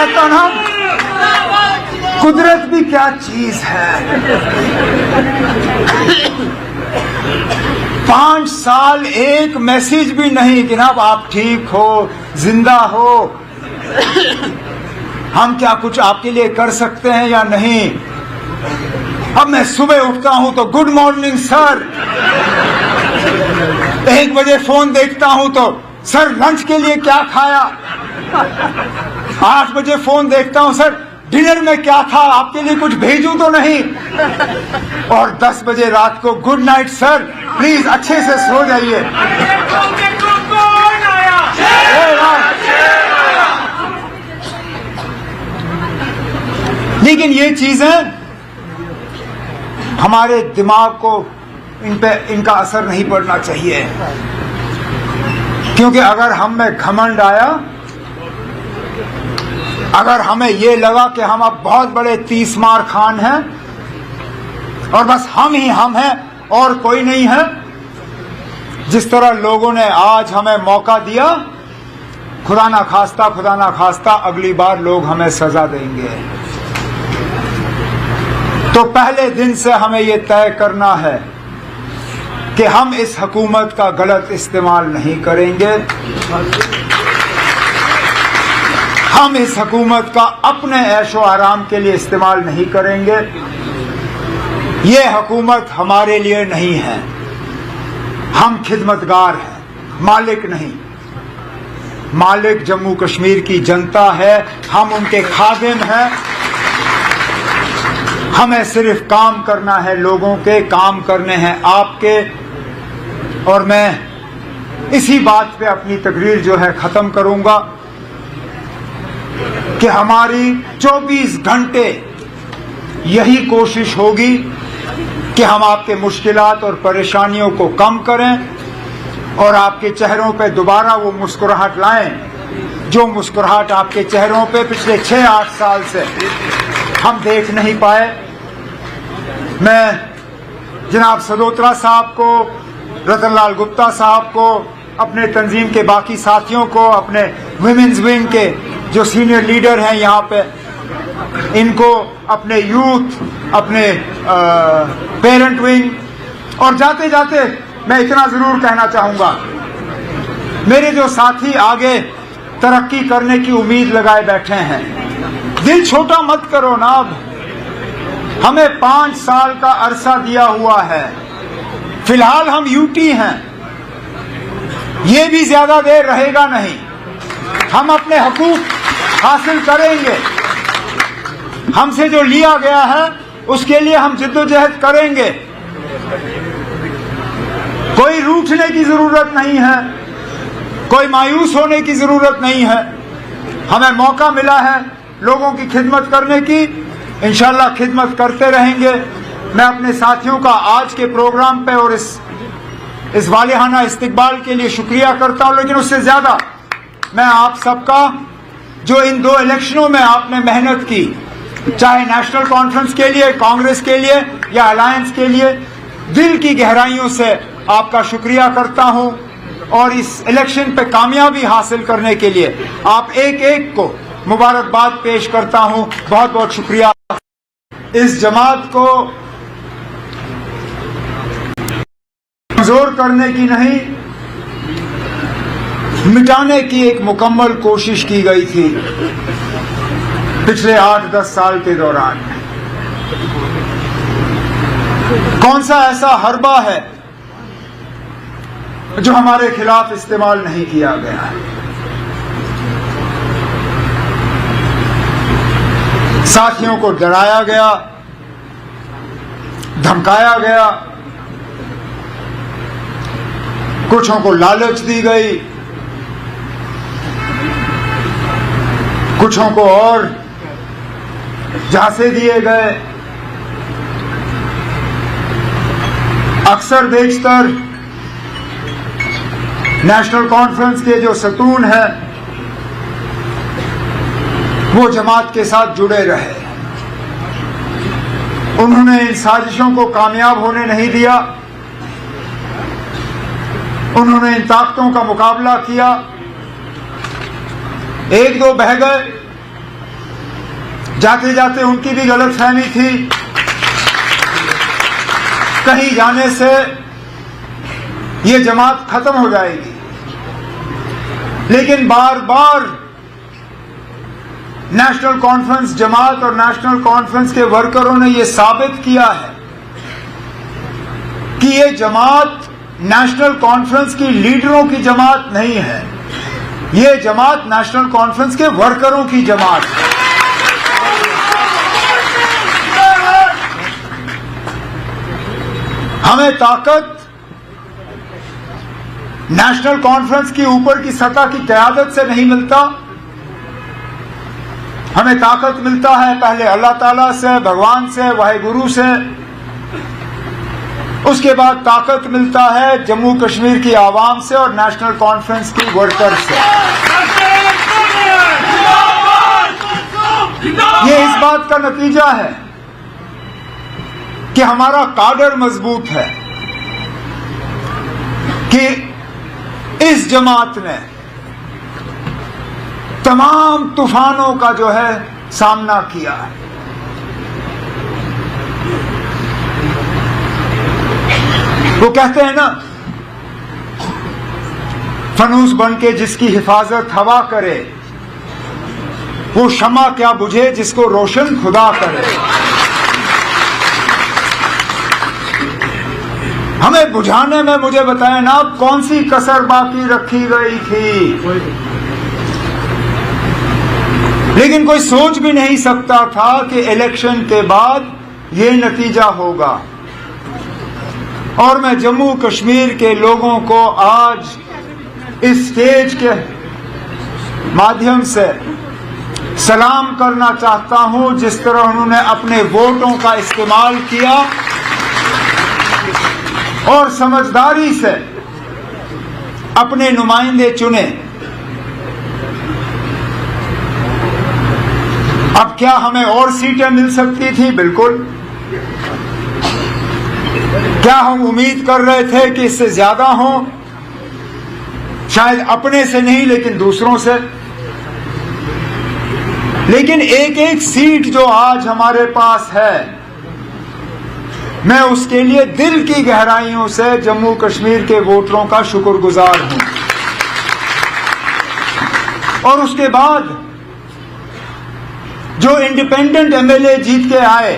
कहता ना, कुदरत भी क्या चीज है। 5 साल एक मैसेज भी नहीं कि ना आप ठीक हो, जिंदा हो, हम क्या कुछ आपके लिए कर सकते हैं या नहीं। अब मैं सुबह उठता हूं तो गुड मॉर्निंग सर, 1 बजे फोन देखता हूं तो सर लंच के लिए क्या खाया, 8 बजे फोन देखता हूं सर डिनर में क्या था, आपके लिए कुछ भेजूं तो नहीं, और 10 बजे रात को गुड नाइट सर, प्लीज अच्छे से सो जाइए। लेकिन ये चीजें हमारे दिमाग को इन पे इनका असर नहीं पड़ना चाहिए, क्योंकि अगर हम में घमंड आया, अगर हमें ये लगा कि हम अब बहुत बड़े 30 मार खान हैं और बस हम ही हम हैं और कोई नहीं है, जिस तरह लोगों ने आज हमें मौका दिया, खुदा ना खास्ता अगली बार लोग हमें सजा देंगे। तो पहले दिन से हमें यह तय करना है कि हम इस हुकूमत का गलत इस्तेमाल नहीं करेंगे, हम इस हुकूमत का अपने ऐशो आराम के लिए इस्तेमाल नहीं करेंगे। ये हुकूमत हमारे लिए नहीं है, हम खिदमतगार हैं, मालिक नहीं। मालिक जम्मू कश्मीर की जनता है, हम उनके खादिम हैं। हमें सिर्फ काम करना है, लोगों के काम करने हैं आपके। और मैं इसी बात पे अपनी तकरीर जो है खत्म करूंगा कि हमारी 24 घंटे यही कोशिश होगी कि हम आपके मुश्किलात और परेशानियों को कम करें और आपके चेहरों पे दोबारा वो मुस्कुराहट लाएं, जो मुस्कुराहट आपके चेहरों पे पिछले 6-8 साल से हम देख नहीं पाए। मैं जनाब सदोत्रा साहब को, रतन लाल गुप्ता साहब को, अपने तंजीम के बाकी साथियों को, अपने विमेंस विंग के जो सीनियर लीडर हैं यहाँ पे, इनको, अपने यूथ, अपने पेरेंट विंग, और जाते जाते मैं इतना जरूर कहना चाहूंगा, मेरे जो साथी आगे तरक्की करने की उम्मीद लगाए बैठे हैं, दिल छोटा मत करो ना। अब हमें 5 साल का अरसा दिया हुआ है, फिलहाल हम यूटी हैं, ये भी ज्यादा देर रहेगा नहीं, हम अपने हकूक हासिल करेंगे। हमसे जो लिया गया है उसके लिए हम जिद्दोजहद करेंगे, कोई रूठने की जरूरत नहीं है, कोई मायूस होने की जरूरत नहीं है। हमें मौका मिला है लोगों की खिदमत करने की, इंशाल्लाह खिदमत करते रहेंगे। मैं अपने साथियों का आज के प्रोग्राम पे और इस वालिहाना इस्तकबाल के लिए शुक्रिया करता हूं, लेकिन उससे ज्यादा मैं आप सबका, जो इन 2 इलेक्शनों में आपने मेहनत की, चाहे नेशनल कॉन्फ्रेंस के लिए, कांग्रेस के लिए या अलायंस के लिए, दिल की गहराइयों से आपका शुक्रिया करता हूं। और इस इलेक्शन पे कामयाबी हासिल करने के लिए आप एक एक को मुबारकबाद पेश करता हूं। बहुत बहुत शुक्रिया। इस जमात को कमजोर करने की नहीं, मिटाने की एक मुकम्मल कोशिश की गई थी पिछले 8-10 साल के दौरान। कौन सा ऐसा हरबा है जो हमारे खिलाफ इस्तेमाल नहीं किया गया है? साथियों को डराया गया, धमकाया गया, कुछों को लालच दी गई, कुछों को और झांसे दिए गए। अक्सर बेशतर नेशनल कॉन्फ्रेंस के जो सतून हैं वो जमात के साथ जुड़े रहे, उन्होंने इन साजिशों को कामयाब होने नहीं दिया, उन्होंने इन ताकतों का मुकाबला किया। 1-2 बह गए, जाते जाते उनकी भी गलतफहमी थी, कहीं जाने से ये जमात खत्म हो जाएगी। लेकिन बार बार नेशनल कॉन्फ्रेंस जमात और नेशनल कॉन्फ्रेंस के वर्करों ने यह साबित किया है कि ये जमात नेशनल कॉन्फ्रेंस की लीडरों की जमात नहीं है, ये जमात नेशनल कॉन्फ्रेंस के वर्करों की जमात है। हमें ताकत नेशनल कॉन्फ्रेंस की ऊपर की सतह की क़यादत से नहीं मिलता, हमें ताकत मिलता है पहले अल्लाह ताला से, भगवान से, वाहिगुरु से। उसके बाद ताकत मिलता है जम्मू कश्मीर की आवाम से और नेशनल कॉन्फ्रेंस की वर्कर से। ये इस बात का नतीजा है कि हमारा काडर मजबूत है, कि इस जमात ने तमाम तूफानों का जो है सामना किया है। वो कहते हैं ना, फनूस बन के जिसकी हिफाजत हवा करे, वो शमा क्या बुझे जिसको रोशन खुदा करे। हमें बुझाने में मुझे बताएं ना कौन सी कसर बाकी रखी गई थी। लेकिन कोई सोच भी नहीं सकता था कि इलेक्शन के बाद ये नतीजा होगा। और मैं जम्मू कश्मीर के लोगों को आज इस स्टेज के माध्यम से सलाम करना चाहता हूं, जिस तरह उन्होंने अपने वोटों का इस्तेमाल किया और समझदारी से अपने नुमाइंदे चुने। अब क्या हमें और सीटें मिल सकती थी? बिल्कुल। क्या हम उम्मीद कर रहे थे कि इससे ज्यादा हो? शायद अपने से नहीं, लेकिन दूसरों से। लेकिन एक एक सीट जो आज हमारे पास है, मैं उसके लिए दिल की गहराइयों से जम्मू कश्मीर के वोटरों का शुक्रगुजार हूं। और उसके बाद जो इंडिपेंडेंट एमएलए जीत के आए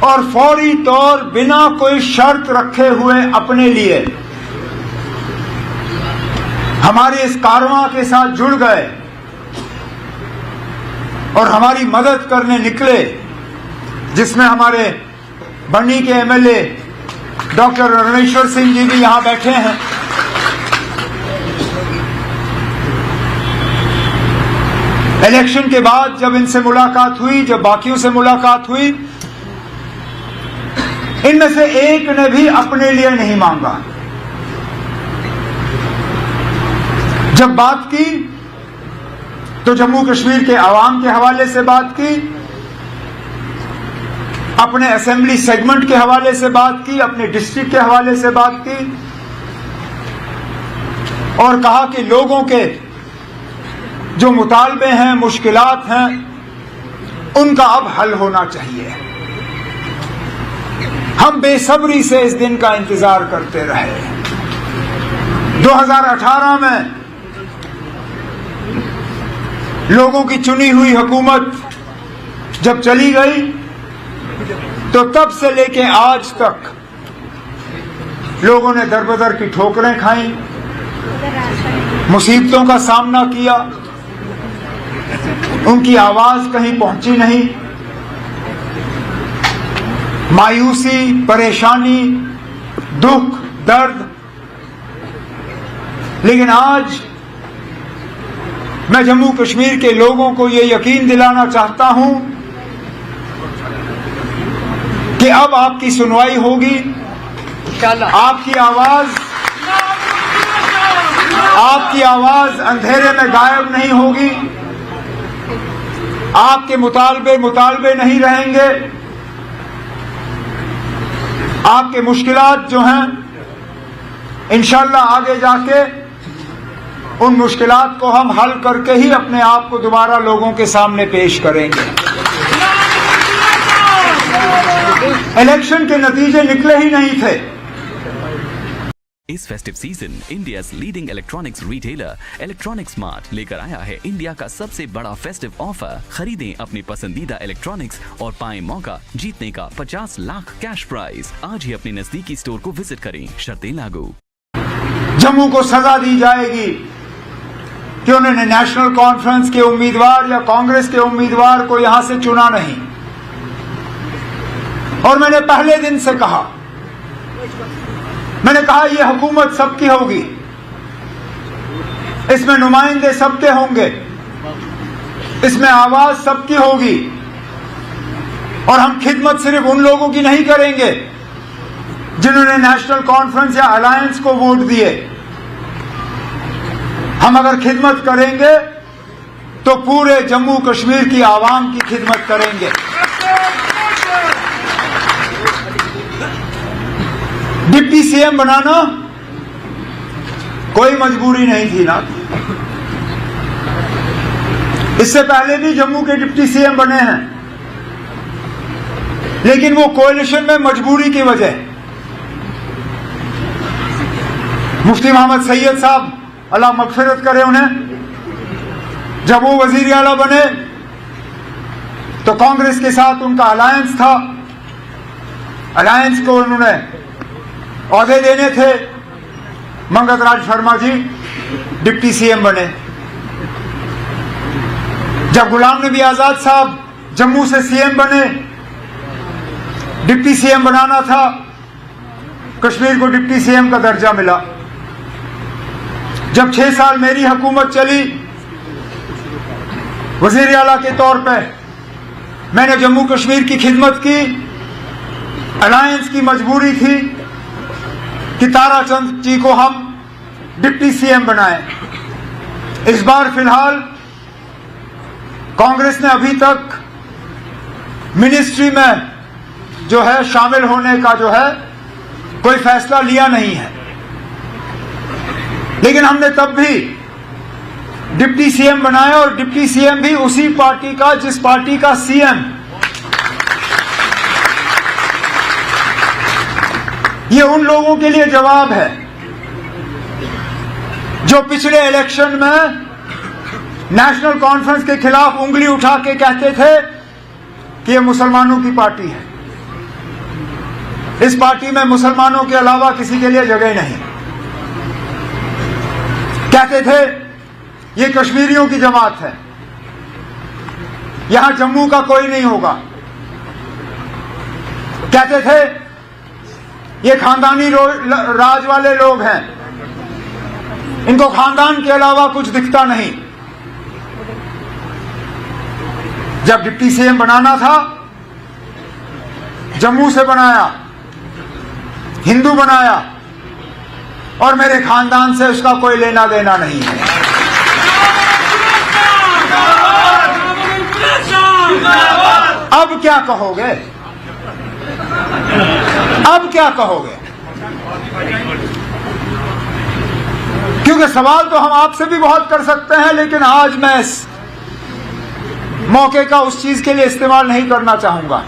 और फौरी तौर बिना कोई शर्त रखे हुए अपने लिए हमारे इस कारवां के साथ जुड़ गए और हमारी मदद करने निकले, जिसमें हमारे बन्नी के एमएलए डॉक्टर रणेश्वर सिंह जी भी यहां बैठे हैं। इलेक्शन के बाद जब इनसे मुलाकात हुई, जब बाकियों से मुलाकात हुई, इनमें से एक ने भी अपने लिए नहीं मांगा। जब बात की तो जम्मू कश्मीर के आवाम के हवाले से बात की, अपने असेंबली सेगमेंट के हवाले से बात की, अपने डिस्ट्रिक्ट के हवाले से बात की और कहा कि लोगों के जो मुतालबे हैं, मुश्किलात हैं, उनका अब हल होना चाहिए। हम बेसब्री से इस दिन का इंतजार करते रहे। 2018 में लोगों की चुनी हुई हुकूमत जब चली गई तो तब से लेके आज तक लोगों ने दरबदर की ठोकरें खाई, मुसीबतों का सामना किया, उनकी आवाज कहीं पहुंची नहीं। मायूसी, परेशानी, दुख, दर्द। लेकिन आज मैं जम्मू कश्मीर के लोगों को ये यकीन दिलाना चाहता हूं कि अब आपकी सुनवाई होगी। आपकी आवाज अंधेरे में गायब नहीं होगी। आपके मुतालबे नहीं रहेंगे। आपके मुश्किलात जो हैं इंशाअल्लाह आगे जाके उन मुश्किलात को हम हल करके ही अपने आप को दोबारा लोगों के सामने पेश करेंगे। इलेक्शन के नतीजे निकले ही नहीं थे। इस festive season India's leading electronics retailer electronic smart लेकर आया है इंडिया का सबसे बड़ा फेस्टिव ऑफर। खरीदें अपनी पसंदीदा इलेक्ट्रॉनिक्स और पाएं मौका जीतने का 50 लाख कैश प्राइज। आज ही अपने नजदीकी स्टोर को विजिट करें, शर्तें लागू। जम्मू को सजा दी जाएगी कि उन्होंने नेशनल कॉन्फ्रेंस के उम्मीदवार या कांग्रेस के उम्मीदवार को यहां से चुना नहीं। और मैंने पहले दिन से कहा, मैंने कहा यह हुकूमत सबकी होगी, इसमें नुमाइंदे सबके होंगे, इसमें आवाज सबकी होगी और हम खिदमत सिर्फ उन लोगों की नहीं करेंगे जिन्होंने नेशनल कॉन्फ्रेंस या अलायंस को वोट दिए। हम अगर खिदमत करेंगे तो पूरे जम्मू कश्मीर की आवाम की खिदमत करेंगे। डिप्टी सीएम बनाना कोई मजबूरी नहीं थी ना। इससे पहले भी जम्मू के डिप्टी सीएम बने हैं, लेकिन वो कोalition में मजबूरी की वजह। मुफ्ती मोहम्मद सैयद साहब, अल्लाह मगफिरत करे उन्हें, जब वो वजीर आला बने तो कांग्रेस के साथ उनका अलायंस था। अलायंस को उन्होंने औहदे देने थे। मंगत राज शर्मा जी डिप्टी सीएम बने। जब गुलाम नबी आजाद साहब जम्मू से सीएम बने, डिप्टी सीएम बनाना था, कश्मीर को डिप्टी सीएम का दर्जा मिला। जब 6 साल मेरी हुकूमत चली, वजीर आला के तौर पे मैंने जम्मू कश्मीर की खिदमत की। अलायंस की मजबूरी थी कि ताराचंद जी को हम डिप्टी सीएम बनाएं। इस बार फिलहाल कांग्रेस ने अभी तक मिनिस्ट्री में जो है शामिल होने का जो है कोई फैसला लिया नहीं है, लेकिन हमने तब भी डिप्टी सीएम बनाया और डिप्टी सीएम भी उसी पार्टी का जिस पार्टी का सीएम। ये उन लोगों के लिए जवाब है जो पिछले इलेक्शन में नेशनल कॉन्फ्रेंस के खिलाफ उंगली उठा के कहते थे कि ये मुसलमानों की पार्टी है, इस पार्टी में मुसलमानों के अलावा किसी के लिए जगह नहीं। कहते थे ये कश्मीरियों की जमात है, यहां जम्मू का कोई नहीं होगा। कहते थे ये खानदानी राज वाले लोग हैं, इनको खानदान के अलावा कुछ दिखता नहीं। जब डिप्टी सीएम बनाना था, जम्मू से बनाया, हिंदू बनाया और मेरे खानदान से उसका कोई लेना देना नहीं है। अब क्या कहोगे? अब क्या कहोगे? क्योंकि सवाल तो हम आपसे भी बहुत कर सकते हैं, लेकिन आज मैं इस मौके का उस चीज के लिए इस्तेमाल नहीं करना चाहूंगा,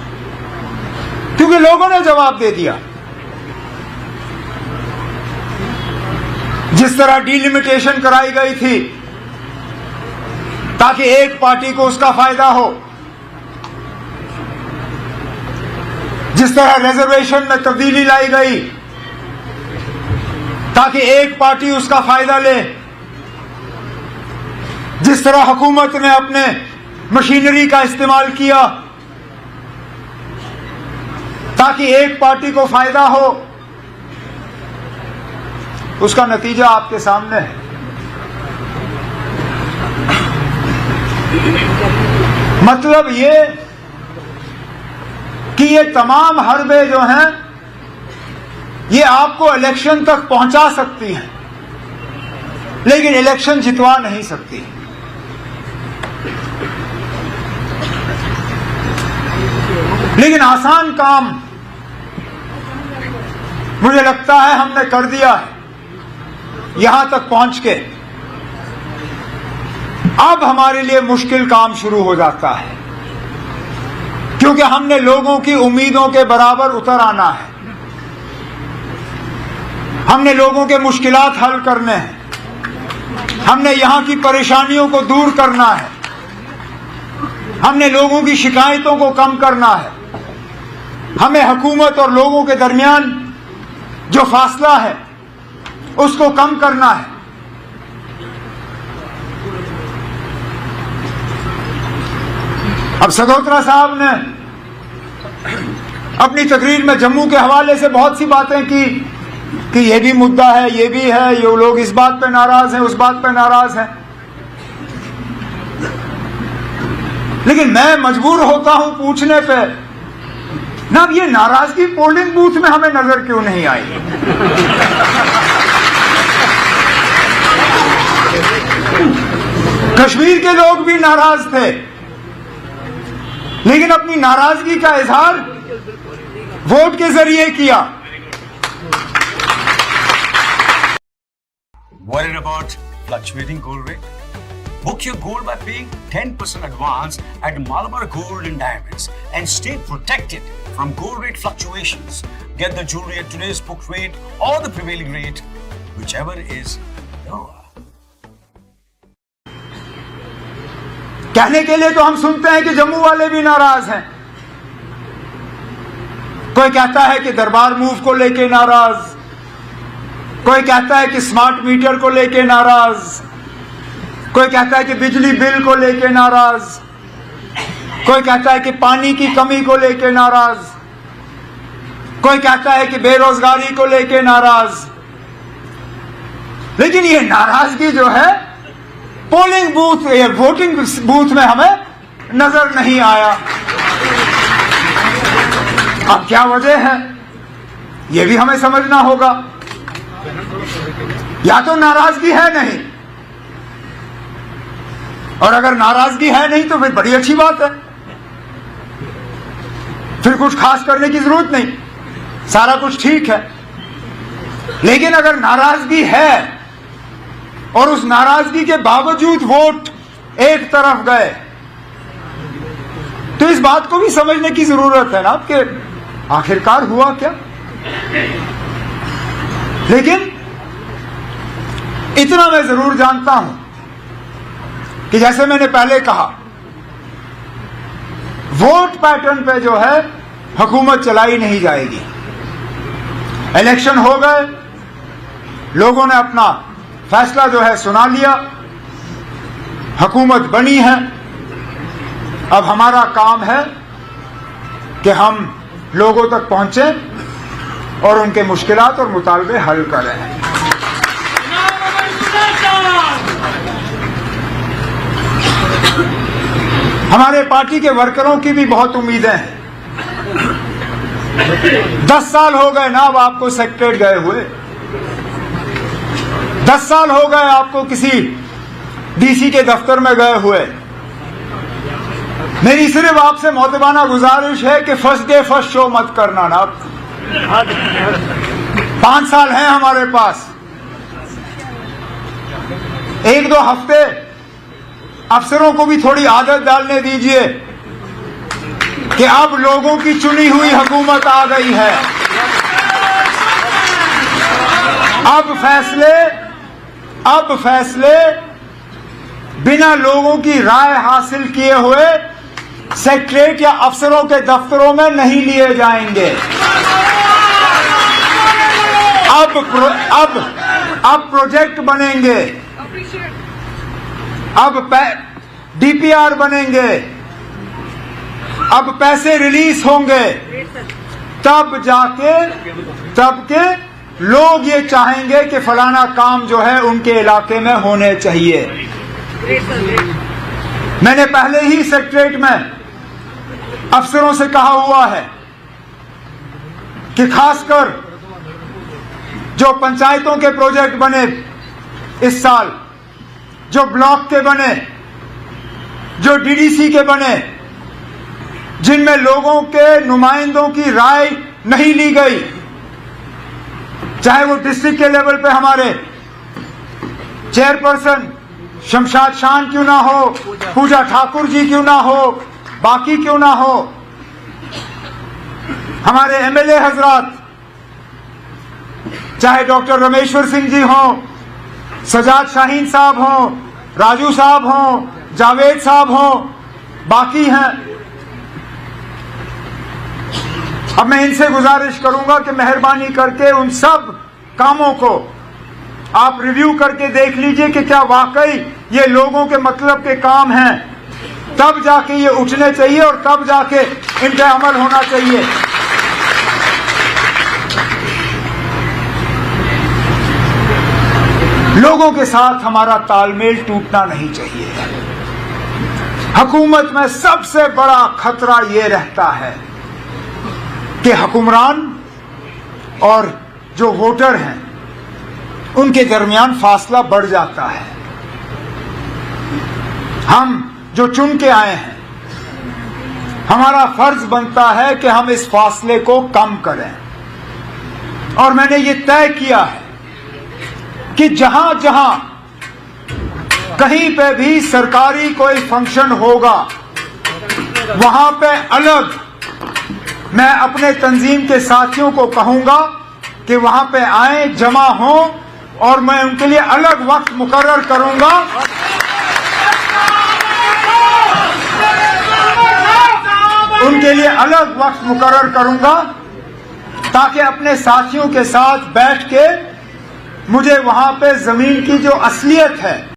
क्योंकि लोगों ने जवाब दे दिया। जिस तरह डिलिमिटेशन कराई गई थी ताकि एक पार्टी को उसका फायदा हो, जिस तरह रिजर्वेशन में तब्दीली लाई गई ताकि एक पार्टी उसका फायदा ले, जिस तरह हुकूमत ने अपने मशीनरी का इस्तेमाल किया ताकि एक पार्टी को फायदा हो, उसका नतीजा आपके सामने है। मतलब ये कि ये तमाम हरबे जो हैं ये आपको इलेक्शन तक पहुंचा सकती हैं, लेकिन इलेक्शन जितवा नहीं सकती। लेकिन आसान काम मुझे लगता है हमने कर दिया है यहां तक पहुंच के। अब हमारे लिए मुश्किल काम शुरू हो जाता है, क्योंकि हमने लोगों की उम्मीदों के बराबर उतर आना है। हमने लोगों के मुश्किलात हल करने हैं, हमने यहां की परेशानियों को दूर करना है, हमने लोगों की शिकायतों को कम करना है। हमें हुकूमत और लोगों के दरमियान जो फासला है उसको कम करना है। अब सगोत्रा साहब ने अपनी तकरीर में जम्मू के हवाले से बहुत सी बातें की कि ये भी मुद्दा है, ये भी है, ये लोग इस बात पे नाराज हैं, उस बात पे नाराज हैं। लेकिन मैं मजबूर होता हूं पूछने पे, ना अब ये नाराजगी पोलिंग बूथ में हमें नजर क्यों नहीं आई? कश्मीर के लोग भी नाराज थे, लेकिन अपनी नाराजगी का इजहार वोट के जरिए किया। Worried about fluctuating gold rate? Book your gold by paying 10% advance at Malabar Gold and Diamonds and stay protected from gold rate fluctuations. Get the jewelry at today's book rate or the prevailing rate, whichever is lower. कहने के लिए तो हम सुनते हैं कि जम्मू वाले भी नाराज हैं। कोई कहता है कि दरबार मूव को लेके नाराज, कोई कहता है कि स्मार्ट मीटर को लेके नाराज, कोई कहता है कि बिजली बिल को लेके नाराज, कोई कहता है कि पानी की कमी को लेके नाराज, कोई कहता है कि बेरोजगारी को लेके नाराज। लेकिन ये नाराजगी जो है पोलिंग बूथ या वोटिंग बूथ में हमें नजर नहीं आया। अब क्या वजह है ये भी हमें समझना होगा। या तो नाराजगी है नहीं, और अगर नाराजगी है नहीं तो फिर बड़ी अच्छी बात है, फिर कुछ खास करने की जरूरत नहीं, सारा कुछ ठीक है। लेकिन अगर नाराजगी है और उस नाराजगी के बावजूद वोट एक तरफ गए, तो इस बात को भी समझने की जरूरत है ना कि आखिरकार हुआ क्या। लेकिन इतना मैं जरूर जानता हूं कि जैसे मैंने पहले कहा, वोट पैटर्न पे जो है हुकूमत चलाई नहीं जाएगी। इलेक्शन हो गए, लोगों ने अपना फैसला जो है सुना लिया, हुकूमत बनी है। अब हमारा काम है कि हम लोगों तक पहुंचे और उनके मुश्किलात और मुतालबे हल करें। हमारे पार्टी के वर्करों की भी बहुत उम्मीदें हैं। 10 साल हो गए ना अब आपको सेक्रेटरीट गए हुए, 10 साल हो गए आपको किसी डीसी के दफ्तर में गए हुए। मेरी सिर्फ आपसे मोहतबाना गुजारिश है कि फर्स्ट डे फर्स्ट शो मत करना ना। 5 साल हैं हमारे पास, 1-2 हफ्ते अफसरों को भी थोड़ी आदत डालने दीजिए कि अब लोगों की चुनी हुई हुकूमत आ गई है। अब फैसले बिना लोगों की राय हासिल किए हुए सेक्रेटरीट या अफसरों के दफ्तरों में नहीं लिए जाएंगे। अब प्रोजेक्ट बनेंगे, अब डीपीआर बनेंगे, अब पैसे रिलीज होंगे, तब के लोग ये चाहेंगे कि फलाना काम जो है उनके इलाके में होने चाहिए। मैंने पहले ही सेक्रेटरीट में अफसरों से कहा हुआ है कि खासकर जो पंचायतों के प्रोजेक्ट बने इस साल, जो ब्लॉक के बने, जो डीडीसी के बने, जिनमें लोगों के नुमाइंदों की राय नहीं ली गई, चाहे वो डिस्ट्रिक्ट के लेवल पे हमारे चेयरपर्सन शमशाद शान क्यों ना हो, पूजा ठाकुर जी क्यों ना हो, बाकी क्यों ना हो, हमारे एमएलए हजरात, चाहे डॉक्टर रमेश्वर सिंह जी हों, सजाद शाहीन साहब हों, राजू साहब हों, जावेद साहब हों, बाकी हैं। अब मैं इनसे गुजारिश करूंगा कि मेहरबानी करके उन सब कामों को आप रिव्यू करके देख लीजिए कि क्या वाकई ये लोगों के मतलब के काम हैं, तब जाके ये उठने चाहिए और तब जाके इन पे अमल होना चाहिए। लोगों के साथ हमारा तालमेल टूटना नहीं चाहिए। हुकूमत में सबसे बड़ा खतरा ये रहता है कि हुक्मरान और जो वोटर हैं उनके दरमियान फासला बढ़ जाता है। हम जो चुन के आए हैं, हमारा फर्ज बनता है कि हम इस फासले को कम करें। और मैंने ये तय किया है कि जहां जहां कहीं पे भी सरकारी कोई फंक्शन होगा, वहां पे अलग मैं अपने तंजीम के साथियों को कहूंगा कि वहां पे आए, जमा हों, और मैं उनके लिए अलग वक्त मुकर्रर करूंगा। उनके लिए अलग वक्त मुकर्रर करूंगा ताकि अपने साथियों के साथ बैठ के मुझे वहां पे जमीन की जो असलियत है